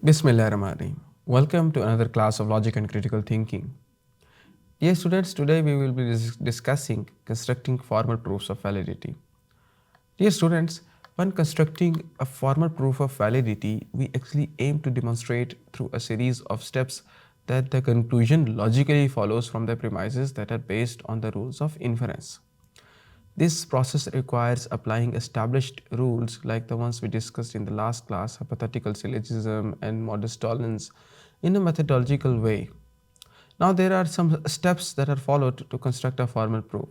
Bismillahirrahmanirrahim. Welcome to another class of logic and critical thinking. Dear students, today we will be discussing constructing formal proofs of validity. Dear students, when constructing a formal proof of validity, we actually aim to demonstrate through a series of steps that the conclusion logically follows from the premises that are based on the rules of inference. This process requires applying established rules like the ones we discussed in the last class, hypothetical syllogism and modus tollens, in a methodological way. Now, there are some steps that are followed to construct a formal proof.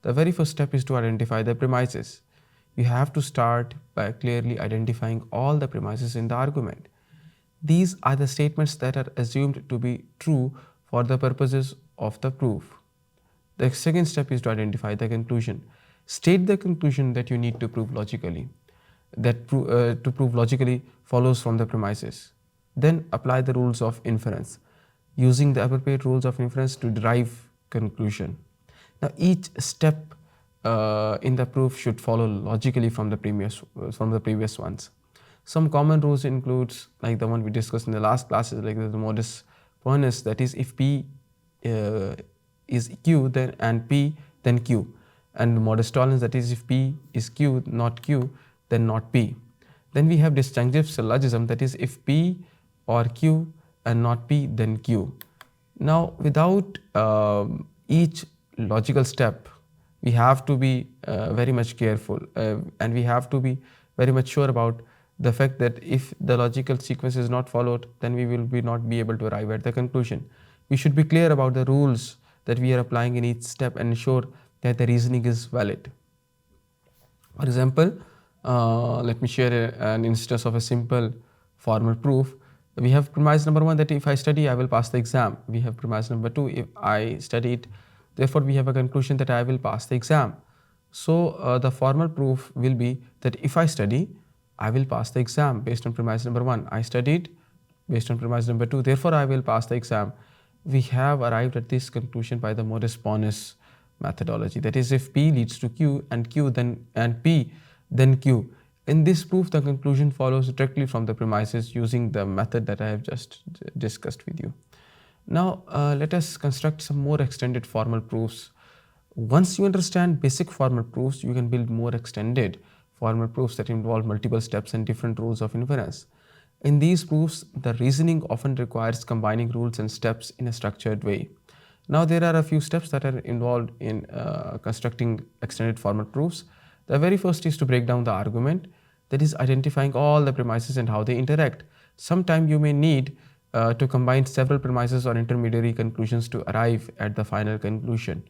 The very first step is to identify the premises. You have to start by clearly identifying all the premises in the argument. These are the statements that are assumed to be true for the purposes of the proof. The second step is to identify the conclusion. State the conclusion that you need to prove logically, to prove logically follows from the premises. Then apply the rules of inference, using the appropriate rules of inference to derive conclusion. Now, each step in the proof should follow logically from the previous ones. Some common rules includes like the one we discussed in the last classes, like the modus ponens, that is, if P is Q then and P then Q, and modus tollens, that is, if P is Q not Q then not P. Then we have disjunctive syllogism, that is, if P or Q and not P then Q. Now, without each logical step, we have to be very much careful and we have to be very much sure about the fact that if the logical sequence is not followed, then we will not be able to arrive at the conclusion. We should be clear about the rules that we are applying in each step and ensure that the reasoning is valid. For example, let me share an instance of a simple formal proof. We have premise number one, that if I study, I will pass the exam. We have premise number two, if I studied, therefore we have a conclusion that I will pass the exam. So the formal proof will be that if I study, I will pass the exam based on premise number one. I studied based on premise number two, therefore I will pass the exam. We have arrived at this conclusion by the modus ponens methodology. That is, if P leads to Q and P then Q. In this proof, the conclusion follows directly from the premises using the method that I have just discussed with you. Now, let us construct some more extended formal proofs. Once you understand basic formal proofs, you can build more extended formal proofs that involve multiple steps and different rules of inference. In these proofs, the reasoning often requires combining rules and steps in a structured way. Now, there are a few steps that are involved in constructing extended formal proofs. The very first is to break down the argument, that is, identifying all the premises and how they interact. Sometimes you may need to combine several premises or intermediary conclusions to arrive at the final conclusion.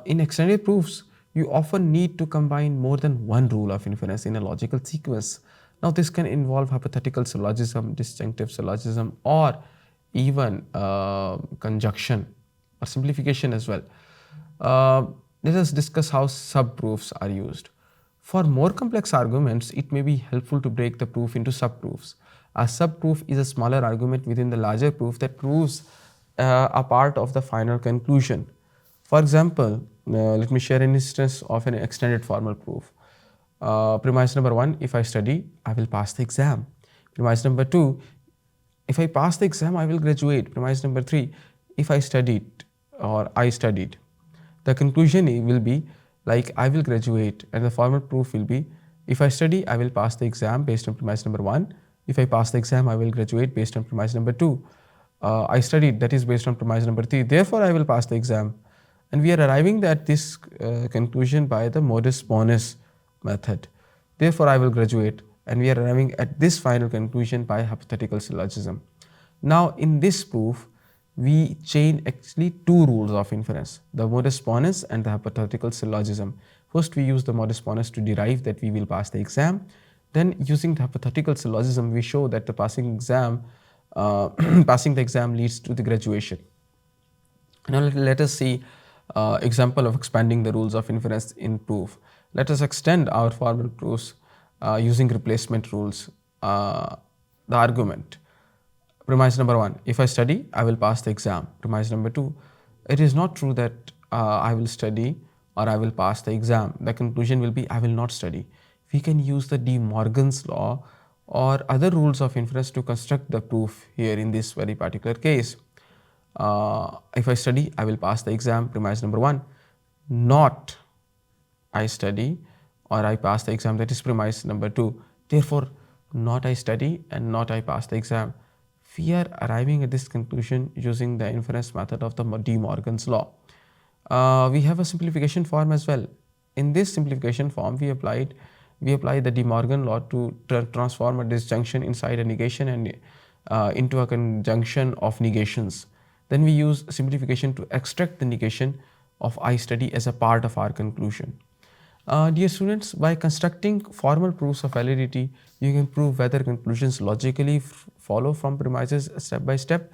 In extended proofs, you often need to combine more than one rule of inference in a logical sequence. Now, this can involve hypothetical syllogism, disjunctive syllogism, or even conjunction or simplification as well. Let us discuss how subproofs are used. For more complex arguments, it may be helpful to break the proof into subproofs. A subproof is a smaller argument within the larger proof that proves a part of the final conclusion. For example, let me share an instance of an extended formal proof. Premise number one, if I study, I will pass the exam. Premise number two, if I pass the exam, I will graduate. Premise number three, if I studied or I studied. The conclusion will be like I will graduate, and the formal proof will be if I study, I will pass the exam based on premise number one. If I pass the exam, I will graduate based on premise number two. I studied, that is based on premise number three. Therefore, I will pass the exam. And we are arriving at this conclusion by the modus ponens method. Therefore, I will graduate. And we are arriving at this final conclusion by hypothetical syllogism. Now, in this proof, we chain actually two rules of inference, the modus ponens and the hypothetical syllogism. First, we use the modus ponens to derive that we will pass the exam. Then, using the hypothetical syllogism, we show that the passing the exam leads to the graduation. Now, let us see example of expanding the rules of inference in proof. Let us extend our formal proofs using replacement rules. The argument. Premise number one, if I study, I will pass the exam. Premise number two, it is not true that I will study or I will pass the exam. The conclusion will be I will not study. We can use the De Morgan's law or other rules of inference to construct the proof here in this very particular case. If I study, I will pass the exam, premise number 1. Not I study or I pass the exam, that is premise number 2. Therefore, not I study and not I pass the exam. We are arriving at this conclusion using the inference method of the De Morgan's law. We have a simplification form as well. In this simplification form, we apply the De Morgan law to transform a disjunction inside a negation and into a conjunction of negations. Then we use simplification to extract the negation of I study as a part of our conclusion. Dear students, by constructing formal proofs of validity, you can prove whether conclusions logically follow from premises step by step.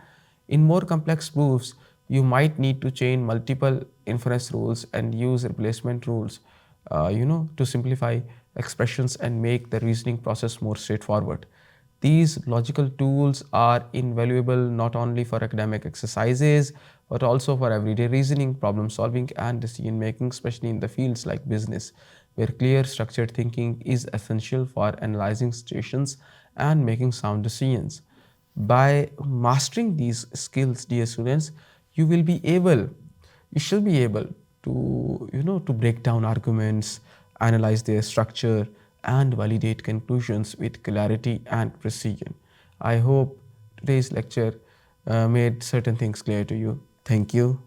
In more complex proofs, you might need to chain multiple inference rules and use replacement rules, to simplify expressions and make the reasoning process more straightforward. These logical tools are invaluable not only for academic exercises, but also for everyday reasoning, problem solving, and decision making, especially in the fields like business, where clear, structured thinking is essential for analyzing situations and making sound decisions. By mastering these skills, dear students, you shall be able to, to break down arguments, analyze their structure, and validate conclusions with clarity and precision. I hope today's lecture made certain things clear to you. Thank you.